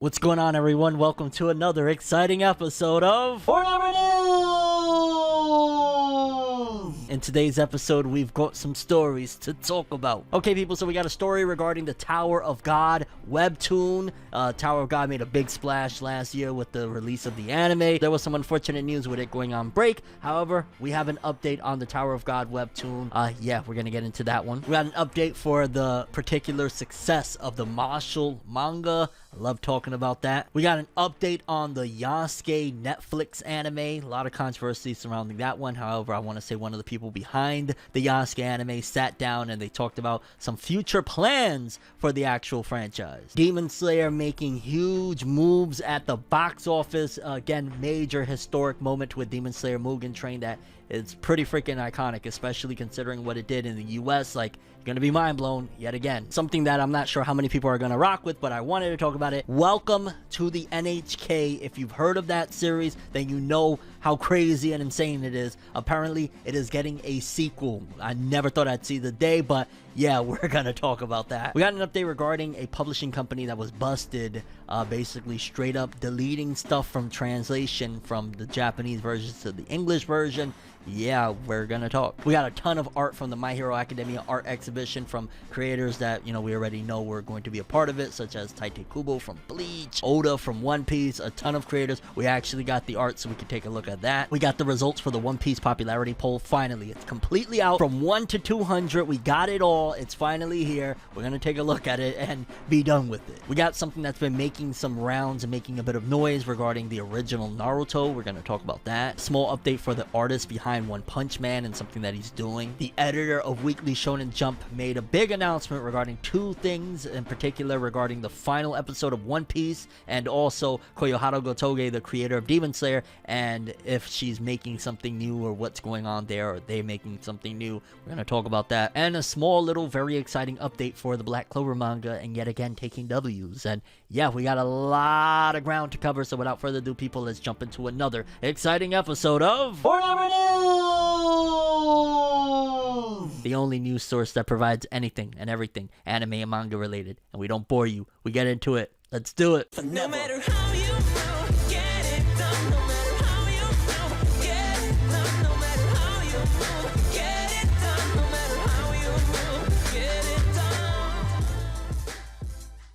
What's going on, everyone? Welcome to another exciting episode of ForneverWorld! In today's episode, we've got some stories to talk about. Okay, people, so we got a story regarding the Tower of God webtoon. Tower of God made a big splash last year with the release of the anime. There was some unfortunate news with it going on break. However, we have an update on the Tower of God webtoon. Yeah, we're gonna get into that one. We got an update for the particular success of the Mashle manga. I love talking about that. We got an update on the Yasuke Netflix anime. A lot of controversy surrounding that one. However, I want to say one of the people behind the Yasuke anime sat down and they talked about some future plans for the actual franchise. Demon Slayer making huge moves at the box office. Again, major historic moment with Demon Slayer Mugen Train that is pretty freaking iconic, especially considering what it did in the US. Like, you're gonna be mind blown yet again. Something that I'm not sure how many people are gonna rock with, but I wanted to talk about it. Welcome to the NHK. If you've heard of that series, then you know how crazy and insane it is. Apparently, it is getting a sequel. I never thought I'd see the day, but yeah, we're gonna talk about that. We got an update regarding a publishing company that was busted, basically straight up deleting stuff from translation from the Japanese version to the English version. Yeah, we're gonna talk. We got a ton of art from the My Hero Academia art exhibition from creators that, you know, we already know were going to be a part of it, such as Tite Kubo from Bleach, Oda from One Piece, a ton of creators. We actually got the art, so we can take a look at that. We got the results for the One Piece popularity poll. Finally, it's completely out. From 1 to 200, we got it all. It's finally here. We're gonna take a look at it and be done with it. We got something that's been making some rounds and making a bit of noise regarding the original Naruto. We're gonna talk about that. Small update for the artist behind One Punch Man and something that he's doing. The editor of Weekly Shonen Jump made a big announcement regarding two things in particular, regarding the final episode of One Piece and also Koyoharu Gotoge, the creator of Demon Slayer, and if she's making something new or what's going on there, or they making something new. We're gonna talk about that. And a small little very exciting update for the Black Clover manga, and yet again taking W's. And yeah, we got a lot of ground to cover, so without further ado, people, let's jump into another exciting episode of ForneverWorld! The only news source that provides anything and everything anime and manga related, and we don't bore you. We get into it. Let's do it. No matter how you feel, get it done. No matter how you feel, get it done. No matter how you feel, get it done. No matter how you feel, get it done.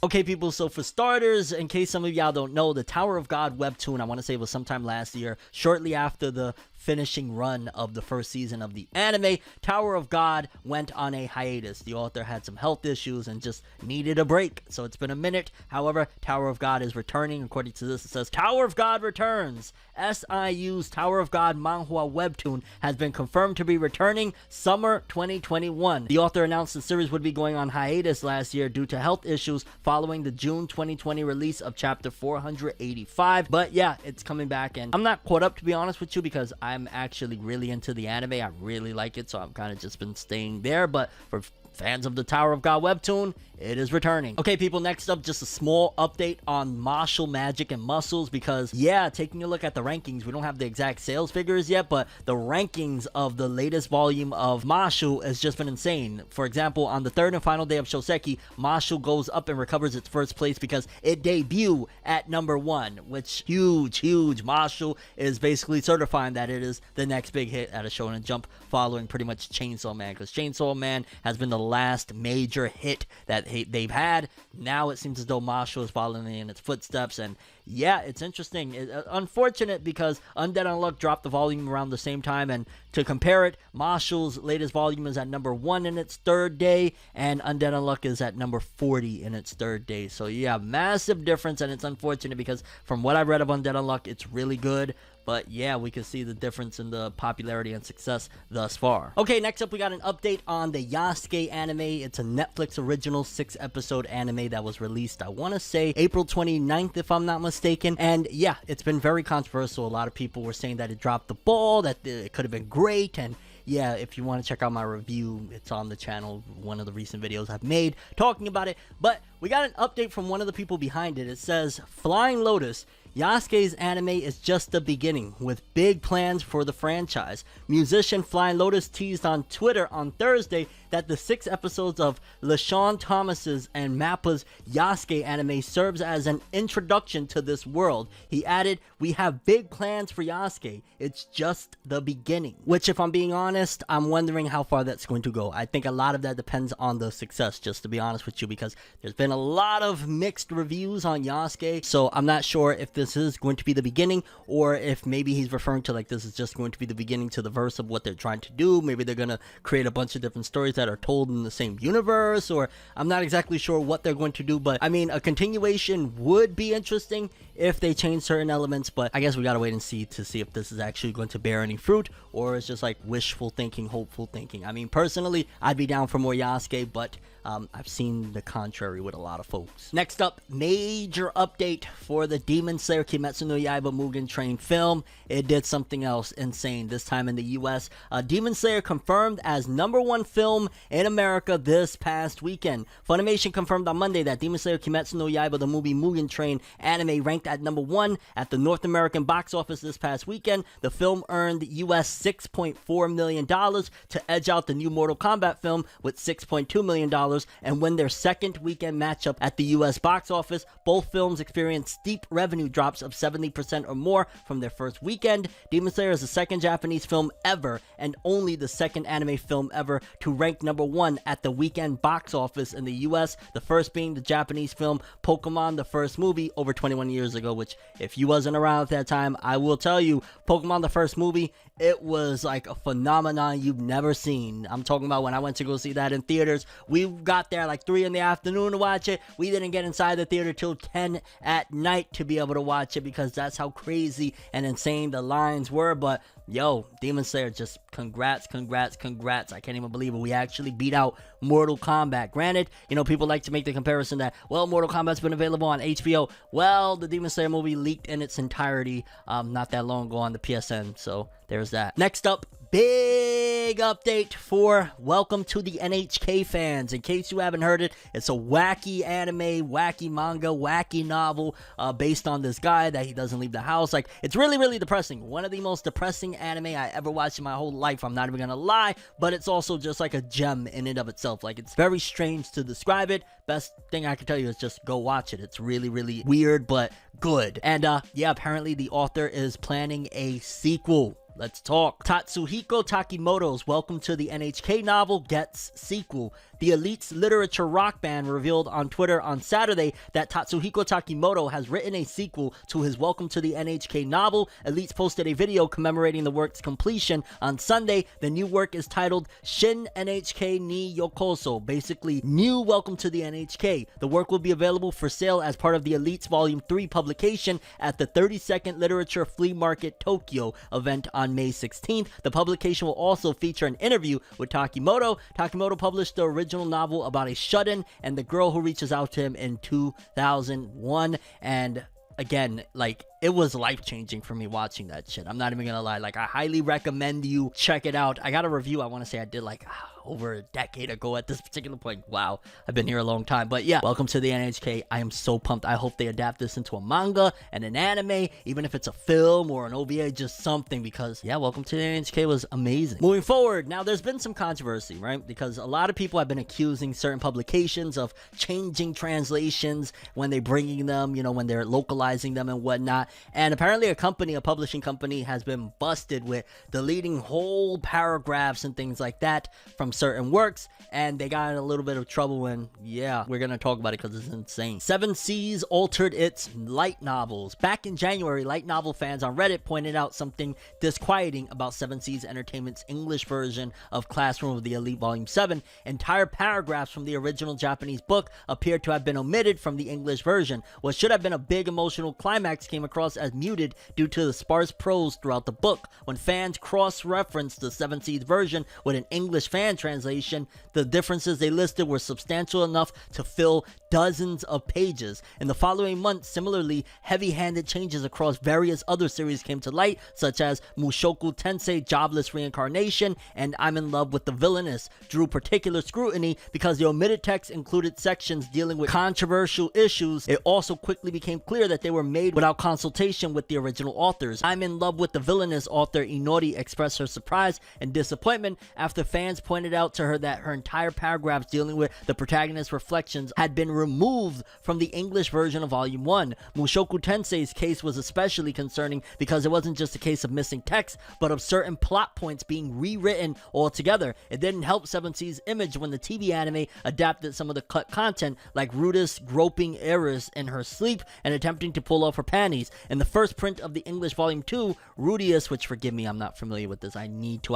Okay, people, so for starters, in case some of y'all don't know, the Tower of God webtoon, I want to say it was sometime last year, shortly after the finishing run of the first season of the anime, Tower of God went on a hiatus. The author had some health issues and just needed a break, so it's been a minute. However, Tower of God is returning. According to this, it says, Tower of God returns. SIU's Tower of God manhwa webtoon has been confirmed to be returning summer 2021. The author announced the series would be going on hiatus last year due to health issues following the June 2020 release of chapter 485. But yeah, it's coming back, and I'm not caught up, to be honest with you, because I'm actually really into the anime. I really like it, so I've kind of just been staying there. But for fans of the Tower of God webtoon, it is returning. Okay, people, next up, just a small update on Mashle Magic and Muscles, because yeah, taking a look at the rankings, we don't have the exact sales figures yet, but the rankings of the latest volume of Mashle has just been insane. For example, on the third and final day of Shoseki, Mashle goes up and recovers its first place because it debuted at number 1, which huge. Mashle is basically certifying that it is the next big hit at a Shonen Jump, following pretty much Chainsaw Man, because Chainsaw Man has been the last major hit that they've had. Now it seems as though Mashle is following in its footsteps, and yeah, it's interesting. Unfortunate because Undead Unluck dropped the volume around the same time, and to compare it, Mashle's latest volume is at number 1 in its third day, and Undead Unluck is at number 40 in its third day. So yeah, massive difference, and it's unfortunate because from what I've read of Undead Unluck, it's really good. But yeah, we can see the difference in the popularity and success thus far. Okay, next up, we got an update on the Yasuke anime. It's a Netflix original 6-episode anime that was released, I want to say, April 29th, if I'm not mistaken. And yeah, it's been very controversial. A lot of people were saying that it dropped the ball, that it could have been great, and yeah, if you want to check out my review, it's on the channel, one of the recent videos I've made talking about it. But we got an update from one of the people behind it. It says, Flying Lotus, Yasuke's anime is just the beginning, with big plans for the franchise. Musician Flying Lotus teased on Twitter on Thursday that the 6 episodes of LaShawn Thomas's and Mappa's Yasuke anime serves as an introduction to this world. He added, "We have big plans for Yasuke. It's just the beginning." Which, if I'm being honest, I'm wondering how far that's going to go. I think a lot of that depends on the success, just to be honest with you, because there's been a lot of mixed reviews on Yasuke, so I'm not sure if this is going to be the beginning, or if maybe he's referring to like this is just going to be the beginning to the verse of what they're trying to do. Maybe they're gonna create a bunch of different stories that are told in the same universe, or I'm not exactly sure what they're going to do. But I mean, a continuation would be interesting if they change certain elements, but I guess we gotta wait and see to see if this is actually going to bear any fruit, or it's just like wishful thinking, hopeful thinking. I mean, personally, I'd be down for more Yasuke, but I've seen the contrary with a lot of folks. Next up, major update for the Demon Slayer Kimetsu no Yaiba Mugen Train film. It did something else insane, this time in the US. Demon Slayer confirmed as #1 film in America this past weekend. Funimation confirmed on Monday that Demon Slayer Kimetsu no Yaiba the movie Mugen Train anime ranked at #1 at the North American box office this past weekend. The film earned US $6.4 million to edge out the new Mortal Kombat film with $6.2 million and win their second weekend matchup at the US box office. Both films experienced steep revenue drops of 70% or more from their first weekend. Demon Slayer is the second Japanese film ever and only the second anime film ever to rank #1 at the weekend box office in the US, the first being the Japanese film Pokemon, the first movie over 21 years ago, which if you wasn't around at that time, I will tell you, Pokemon the first movie, it was like a phenomenon you've never seen. I'm talking about when I went to go see that in theaters. We got there like 3 in the afternoon to watch it. We didn't get inside the theater till 10 at night to be able to watch it, because that's how crazy and insane the lines were. But yo, Demon Slayer, just congrats. I can't even believe it. We actually beat out Mortal Kombat. Granted, you know, people like to make the comparison that, well, Mortal Kombat's been available on HBO. Well, the Demon Slayer movie leaked in its entirety not that long ago on the PSN, so there's that. Next up, big update for Welcome to the NHK fans. In case you haven't heard it, it's a wacky anime, wacky manga, wacky novel based on this guy that he doesn't leave the house. Like, it's really, really depressing. One of the most depressing anime I ever watched in my whole life. I'm not even gonna lie, but it's also just like a gem in and of itself. Like, it's very strange to describe it. Best thing I can tell you is just go watch it. It's really, really weird, but good. And yeah, apparently the author is planning a sequel. Let's talk. Tatsuhiko Takimoto's Welcome to the NHK novel gets sequel. The Elite's literature rock band revealed on Twitter on Saturday that Tatsuhiko Takimoto has written a sequel to his Welcome to the NHK novel. Elites posted a video commemorating the work's completion on Sunday. The new work is titled Shin NHK ni Yokoso, basically New Welcome to the NHK. The work will be available for sale as part of the Elites Volume 3 publication at the 32nd Literature Flea Market Tokyo event on May 16th. The publication will also feature an interview with Takimoto. Takimoto published the original novel about a shut-in and the girl who reaches out to him in 2001, and again, like, it was life-changing for me watching that shit. I'm not even gonna lie. Like, I highly recommend you check it out. I got a review, I want to say I did like over a decade ago at this particular point. Wow, I've been here a long time. But yeah, Welcome to the NHK. I am so pumped. I hope they adapt this into a manga and an anime, even if it's a film or an OVA, just something, because yeah, Welcome to the NHK was amazing. Moving forward, now there's been some controversy, right? Because a lot of people have been accusing certain publications of changing translations when they're bringing them, you know, when they're localizing them and whatnot. And apparently a publishing company has been busted with deleting whole paragraphs and things like that from certain works, and they got in a little bit of trouble, and yeah, we're gonna talk about it because it's insane. 7 Seas altered its light novels. Back in January, light novel fans on Reddit pointed out something disquieting about 7 Seas Entertainment's English version of Classroom of the Elite Volume 7. Entire paragraphs from the original Japanese book appeared to have been omitted from the English version. What should have been a big emotional climax came across as muted due to the sparse prose throughout the book. When fans cross-referenced the 7 Seas version with an English fan translation, the differences they listed were substantial enough to fill dozens of pages. In the following months, similarly heavy-handed changes across various other series came to light, such as Mushoku Tensei Jobless Reincarnation and I'm in Love with the Villainess, drew particular scrutiny because the omitted text included sections dealing with controversial issues. It also quickly became clear that they were made without consultation consultation with the original authors. I'm in love with the villainous author Inori expressed her surprise and disappointment after fans pointed out to her that her entire paragraphs dealing with the protagonist's reflections had been removed from the English version of Volume 1. Mushoku Tensei's case was especially concerning because it wasn't just a case of missing text, but of certain plot points being rewritten altogether. It didn't help 7C's image when the TV anime adapted some of the cut content, like Rudis groping Eris in her sleep and attempting to pull off her panties. In the first print of the English Volume 2, Rudius, which forgive me, I'm not familiar with this, I need to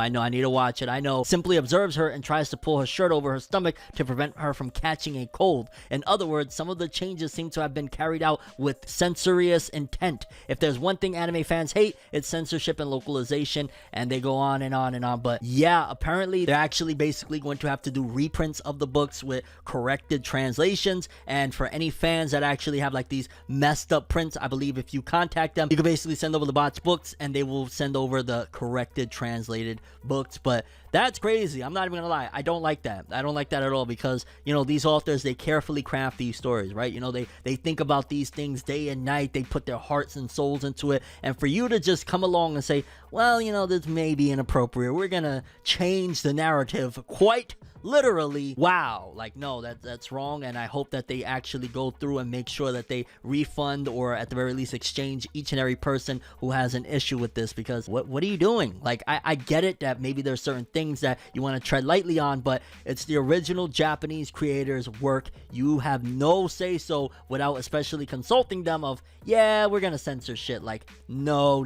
watch it, I know, simply observes her and tries to pull her shirt over her stomach to prevent her from catching a cold. In other words, some of the changes seem to have been carried out with censorious intent. If there's one thing anime fans hate, it's censorship and localization, and they go on and on and on. But yeah, apparently they're actually basically going to have to do reprints of the books with corrected translations, and for any fans that actually have like these messed up prints, I believe if you contact them, you can basically send over the botched books and they will send over the corrected translated books. But that's crazy. I'm not even gonna lie, I don't like that. I don't like that at all, because you know, these authors, they carefully craft these stories, right? You know, they think about these things day and night, they put their hearts and souls into it, and for you to just come along and say, well, you know, this may be inappropriate, we're gonna change the narrative quite literally, wow, like, no, that's wrong. And I hope that they actually go through and make sure that they refund, or at the very least exchange each and every person who has an issue with this, because what are you doing? Like, I get it that maybe there's certain things that you want to tread lightly on, but it's the original Japanese creators' work. You have no say so without especially consulting them of, yeah, we're gonna censor shit. Like, no,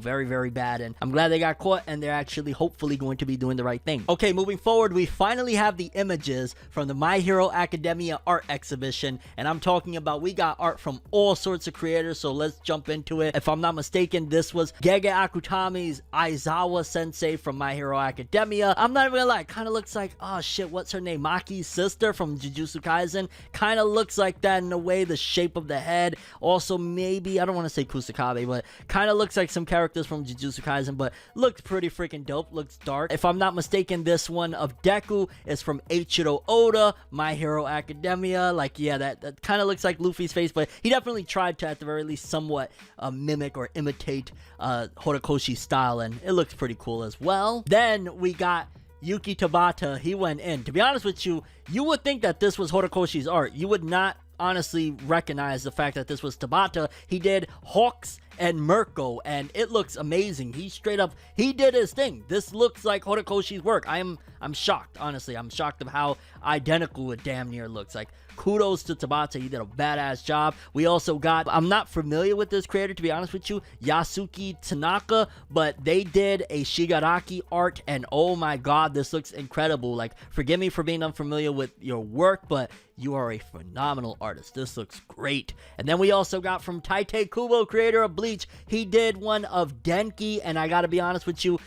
very, very bad. And I'm glad they got caught, and they're actually hopefully going to be doing the right thing. Okay, moving forward, we finally have the images from the My Hero Academia art exhibition, and I'm talking about, we got art from all sorts of creators, so let's jump into it. If I'm not mistaken, this was Gege Akutami's Aizawa Sensei from My Hero Academia. I'm not even gonna lie, kind of looks like, oh shit, what's her name, Maki's sister from Jujutsu Kaisen. Kind of looks like that in a way, the shape of the head. Also, maybe, I don't want to say Kusakabe, but kind of looks like some characters from Jujutsu Kaisen, but looks pretty freaking dope, looks dark. If I'm not mistaken, this one of Deku is from Eiichiro Oda, My Hero Academia. Like, yeah, that kind of looks like Luffy's face, but he definitely tried to, at the very least, somewhat mimic or imitate Horikoshi's style, and it looks pretty cool as well. Then we got Yuki Tabata. He went in. To be honest with you, you would think that this was Horikoshi's art. You would not honestly recognize the fact that this was Tabata. He did Hawks and Mirko, and it looks amazing. He straight up, he did his thing. This looks like Horikoshi's work. I'm shocked, honestly. I'm shocked of how identical it damn near looks. Like, kudos to Tabata, he did a badass job. We also got, I'm not familiar with this creator, to be honest with you, Yasuke Tanaka, but they did a Shigaraki art, and oh my god, this looks incredible. Like, forgive me for being unfamiliar with your work, but you are a phenomenal artist. This looks great. And then we also got from Tite Kubo, creator of Bleach, he did one of Denki, and I gotta be honest with you,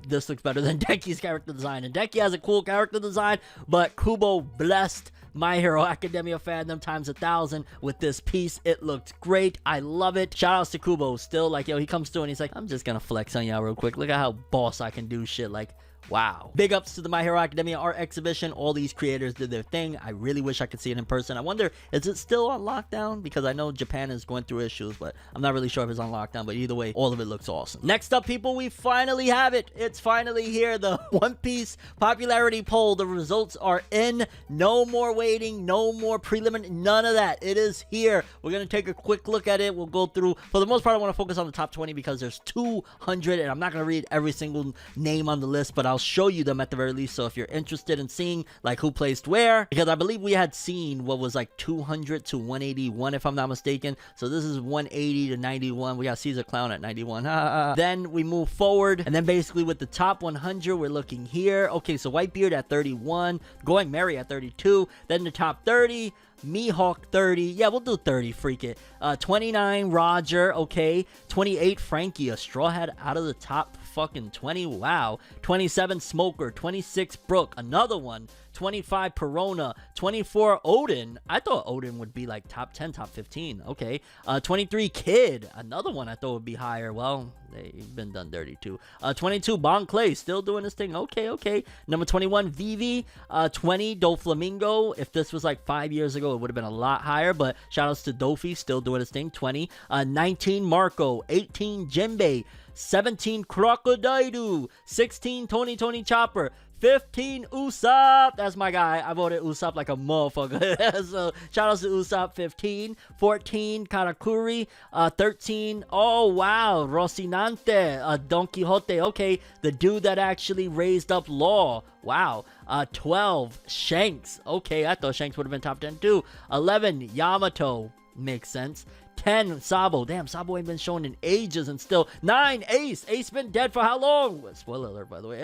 this looks better than Denki's character design. And Denki has a cool character design, but Kubo blessed My Hero Academia fandom times 1,000 with this piece. It looked great. I love it. Shout outs to Kubo. Still, like, yo, he comes through and he's like, I'm just gonna flex on y'all real quick. Look at how boss I can do shit. Like, wow. Big ups to the My Hero Academia art exhibition. All these creators did their thing. I really wish I could see it in person. I wonder, is it still on lockdown? Because I know Japan is going through issues, but I'm not really sure if it's on lockdown. But either way, all of it looks awesome. Next up, people, we finally have it. It's finally here. The One Piece popularity poll. The results are in. No more waiting. No more preliminary. None of that. It is here. We're going to take a quick look at it. We'll go through. For the most part, I want to focus on the top 20 because there's 200, and I'm not going to read every single name on the list, but I'll show you them at the very least. So if you're interested in seeing like who placed where, because I believe we had seen what was like 200 to 181 if I'm not mistaken, so this is 180 to 91. We got Caesar Clown at 91. Then we move forward, and then basically with the top 100 we're looking here. Okay, so Whitebeard at 31, Going Merry at 32, then the top 30, Mihawk 30, yeah, we'll do 30, freak it. 29 Roger, okay. 28 Frankie, a Straw Hat out of the top fucking 20, wow. 27 Smoker, 26 Brooke, another one. 25 Perona, 24 Odin. I thought Odin would be like top 10, top 15. Okay. 23 Kid, another one I thought would be higher. Well, they've been done dirty too. 22 Bon Clay, still doing this thing. Okay. Number 21 Vivi, 20 Doflamingo. If this was like 5 years ago, it would have been a lot higher, but shout outs to Dofi, still doing his thing. 20. 19 Marco, 18 Jinbei, 17 Crocodile, 16 Tony Chopper, 15 Usopp, that's my guy. I voted Usopp like a motherfucker. So shout out to Usopp. 15, 14 Karakuri, 13, oh wow, Rocinante, Don Quixote, okay, the dude that actually raised up Law, wow. 12 Shanks, okay, I thought Shanks would have been top 10 too. 11 Yamato, makes sense. 10 Sabo, damn, Sabo ain't been shown in ages, and still. 9 Ace been dead for how long? Spoiler alert, by the way.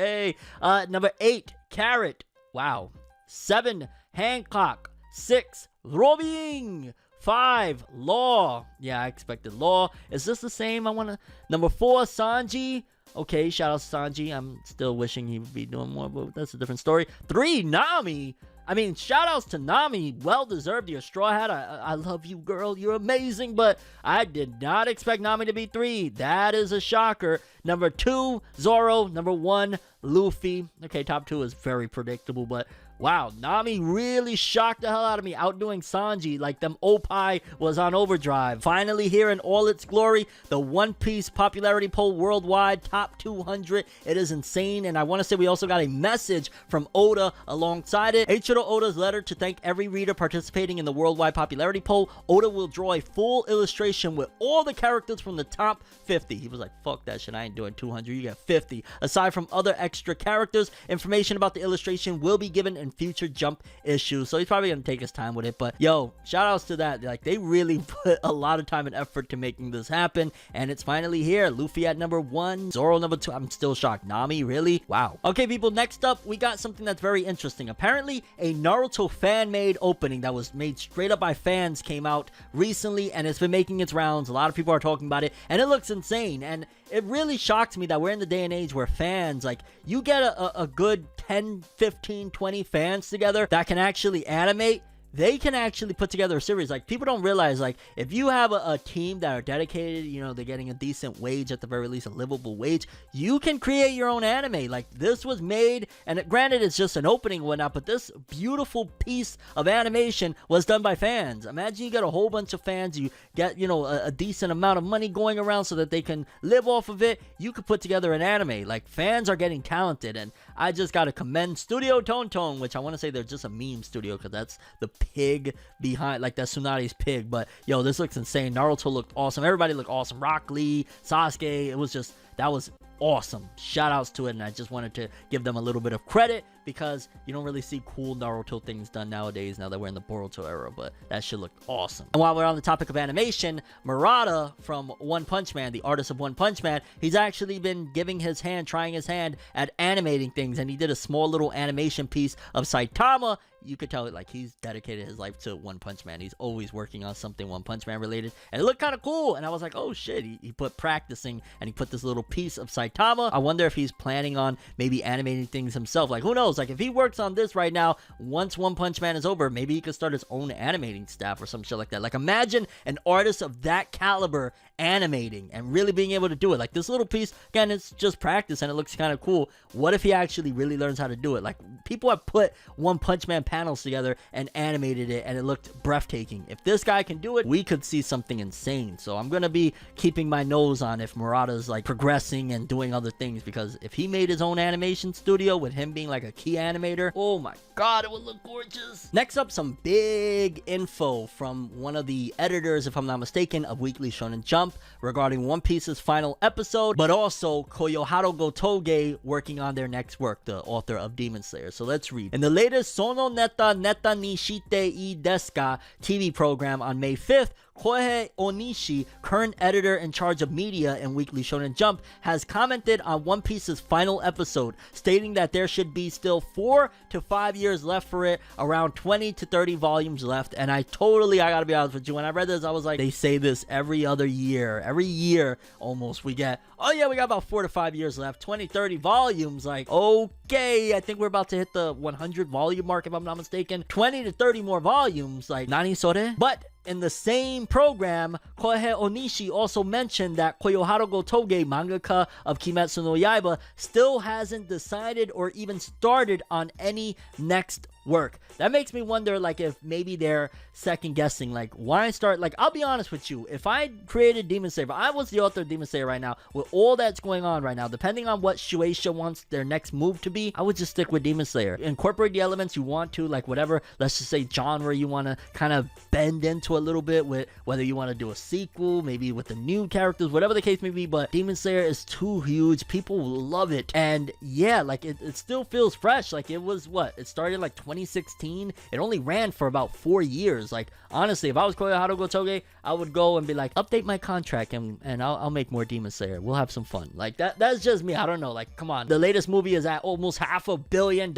Hey. Number 8 Carrot, wow. 7 Hancock, 6 Robin, 5 Law, yeah, I expected Law. Is this the same? Number 4 Sanji, okay, shout out to Sanji. I'm still wishing he would be doing more, but that's a different story. 3 Nami, I mean, shout outs to Nami. Well deserved, your straw hat. I love you, girl. You're amazing. But I did not expect Nami to be 3. That is a shocker. Number 2, Zoro. Number 1, Luffy. Okay, top 2 is very predictable, but wow, Nami really shocked the hell out of me, outdoing Sanji like them Opie was on overdrive. Finally here in all its glory, the One Piece popularity poll worldwide, top 200. It is insane, and I want to say we also got a message from Oda alongside it. Eiichiro Oda's letter to thank every reader participating in the worldwide popularity poll. Oda will draw a full illustration with all the characters from the top 50. He was like, fuck that shit, I ain't doing 200, you got 50. Aside from other extra characters, information about the illustration will be given in future Jump issues, so he's probably gonna take his time with it. But yo, shout outs to that, like they really put a lot of time and effort to making this happen, and it's finally here. Luffy at number 1, Zoro number 2. I'm still shocked. Nami, really? Wow. Okay people, next up we got something that's very interesting. Apparently a Naruto fan-made opening that was made straight up by fans came out recently, and it's been making its rounds. A lot of people are talking about it, and it looks insane. And it really shocks me that we're in the day and age where fans, like, you get a good 10, 15, 20 fans together that can actually animate. They can actually put together a series. Like, people don't realize, like, if you have a team that are dedicated, you know, they're getting a decent wage, at the very least a livable wage, you can create your own anime. Like, this was made, and granted it's just an opening and whatnot, but this beautiful piece of animation was done by fans. Imagine you get a whole bunch of fans, you get, you know, a decent amount of money going around so that they can live off of it. You could put together an anime. Like, fans are getting talented, and I just gotta commend Studio Tonton, which I want to say they're just a meme studio, because that's the pig behind, like, that Tsunadi's pig. But yo, this looks insane. Naruto looked awesome. Everybody looked awesome. Rock Lee, Sasuke, it was just, that was awesome. Shout outs to it, and I just wanted to give them a little bit of credit, because you don't really see cool Naruto things done nowadays, now that we're in the Boruto era, but that shit looked awesome. And while we're on the topic of animation, Murata from One Punch Man, the artist of One Punch Man, he's actually been trying his hand at animating things, and he did a small little animation piece of Saitama. You could tell, like, he's dedicated his life to One Punch Man. He's always working on something One Punch Man related, and it looked kind of cool, and I was like, oh shit, he put practicing, and he put this little piece of Saitama. I wonder if he's planning on maybe animating things himself. Like, who knows? Like, if he works on this right now, once One Punch Man is over, maybe he could start his own animating staff or some shit like that. Like, imagine an artist of that caliber animating and really being able to do it. Like, this little piece, again, it's just practice and it looks kind of cool. What if he actually really learns how to do it? Like, people have put One Punch Man panels together and animated it, and it looked breathtaking. If this guy can do it, we could see something insane. So I'm gonna be keeping my nose on if Murata's like progressing and doing other things, because if he made his own animation studio with him being like a key animator, oh my god, it would look gorgeous. Next up, some big info from one of the editors, if I'm not mistaken, of Weekly Shonen Jump regarding One Piece's final episode, but also Koyoharu Gotoge working on their next work, the author of Demon Slayer. So let's read. In the latest Sono Neta Neta ni Shite I Desu Ka TV program on May 5th, Kohei Onishi, current editor in charge of media in Weekly Shonen Jump, has commented on One Piece's final episode, stating that there should be still 4 to 5 years left for it, around 20 to 30 volumes left. And I gotta be honest with you, when I read this, I was like, they say this every other year. Every year, almost, we get, oh yeah, we got about 4 to 5 years left, 20, 30 volumes. Like, okay. Yasuke. I think we're about to hit the 100 volume mark if I'm not mistaken. 20 to 30 more volumes, like nani sore? But in the same program, Kohei Onishi also mentioned that Koyoharu go Toge, mangaka of Kimetsu no Yaiba, still hasn't decided or even started on any next work. That makes me wonder, like, if maybe they're second guessing, like, why start? Like, I'll be honest with you, if I created Demon Slayer, if I was the author of Demon Slayer right now, with all that's going on right now, depending on what Shueisha wants their next move to be, I would just stick with Demon Slayer. Incorporate the elements you want to, like whatever, let's just say genre you want to kind of bend into a little bit, with whether you want to do a sequel, maybe with the new characters, whatever the case may be. But Demon Slayer is too huge, people will love it, and yeah, like it still feels fresh. Like, it was what, it started like 2016, it only ran for about 4 years. Like, honestly, if I was Koyoharu go Toge, I would go and be like, update my contract and I'll make more Demon Slayer, we'll have some fun. Like, that's just me. I don't know, like, come on, the latest movie is at almost $500 million.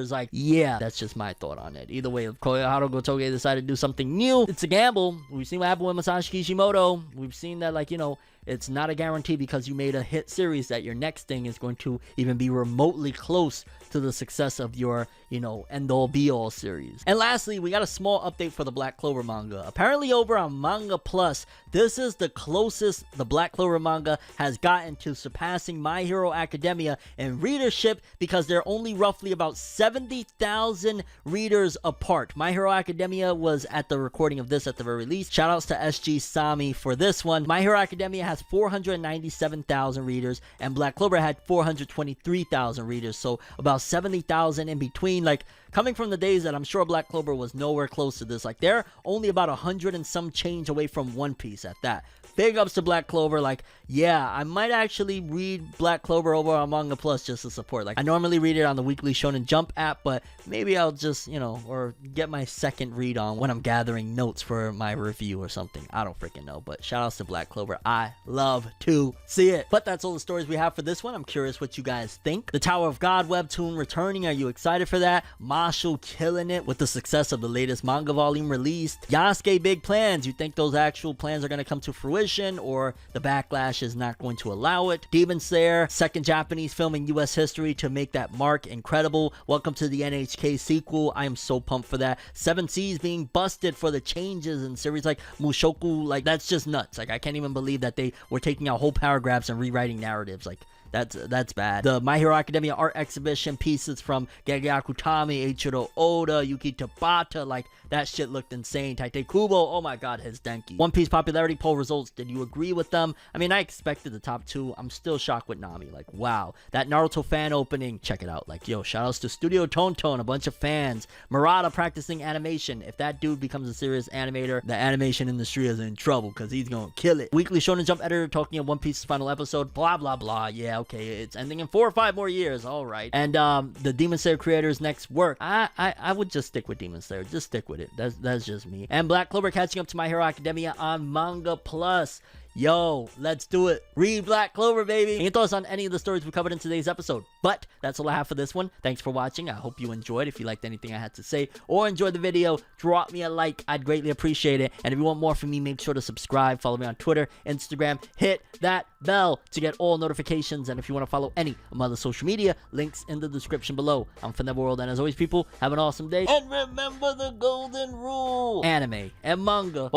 Like, yeah, that's just my thought on it. Either way, if Koyoharu go Toge decided to do something new, it's a gamble. We've seen what happened with Masashi Kishimoto. We've seen that, like, you know, it's not a guarantee because you made a hit series that your next thing is going to even be remotely close to the success of your, you know, end-all be-all series. And lastly, we got a small update for the Black Clover manga. Apparently over on Manga Plus, this is the closest the Black Clover manga has gotten to surpassing My Hero Academia in readership, because they're only roughly about 70,000 readers apart. My Hero Academia was, at the recording of this, at the very least. Shoutouts to SG Sami for this one. My Hero Academia has 497,000 readers, and Black Clover had 423,000 readers, so about 70,000 in between. Like, coming from the days that I'm sure Black Clover was nowhere close to this, like, they're only about 100 and some change away from One Piece at that. Big ups to Black Clover. Like, yeah, I might actually read Black Clover over on Manga Plus just to support. Like, I normally read it on the weekly Shonen Jump app, but maybe I'll just, you know, or get my second read on when I'm gathering notes for my review or something. I don't freaking know, but shout outs to Black Clover. I love to see it. But that's all the stories we have for this one. I'm curious what you guys think. The Tower of God webtoon returning. Are you excited for that? Mashle killing it with the success of the latest manga volume released. Yasuke big plans. You think those actual plans are going to come to fruition, or the backlash is not going to allow it? Demon Slayer, second Japanese film in US history to make that mark. Incredible. Welcome to the NHK sequel. I am so pumped for that. 7 Seas being busted for the changes in series like Mushoku. Like, that's just nuts. Like, I can't even believe that they were taking out whole paragraphs and rewriting narratives. Like, that's bad. The My Hero Academia art exhibition pieces from Gege Akutami, Eiichiro Oda, Yuki Tabata, like, that shit looked insane. Tite Kubo, oh my god, his denki. One Piece popularity poll results, did you agree with them? I mean, I expected the top 2. I'm still shocked with Nami. Like, wow. That Naruto fan opening, check it out. Like, yo, shoutouts to Studio Tonton, a bunch of fans. Murata practicing animation. If that dude becomes a serious animator, the animation industry is in trouble, because he's gonna kill it. Weekly Shonen Jump editor talking of One Piece's final episode, blah blah blah. Yeah, okay, it's ending in 4 or 5 more years, all right. And the Demon Slayer creator's next work, I would just stick with Demon Slayer. Just stick with it. That's just me. And Black Clover catching up to My Hero Academia on Manga Plus. Yo, let's do it. Read Black Clover, baby. Any thoughts on any of the stories we covered in today's episode? But that's all I have for this one. Thanks for watching. I hope you enjoyed. If you liked anything I had to say or enjoyed the video, drop me a like. I'd greatly appreciate it. And if you want more from me, make sure to subscribe. Follow me on Twitter, Instagram. Hit that bell to get all notifications. And if you want to follow any of my other social media, links in the description below. I'm ForneverWorld, and as always, people, have an awesome day. And remember the golden rule. Anime and manga.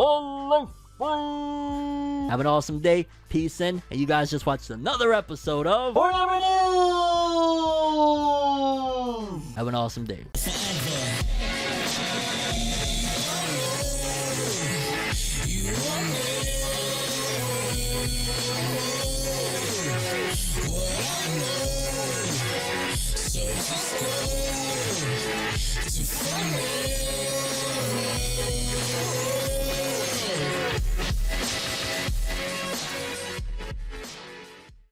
Have an awesome day. Peace in. And you guys just watched another episode of Forever News. Have an awesome day. What I know.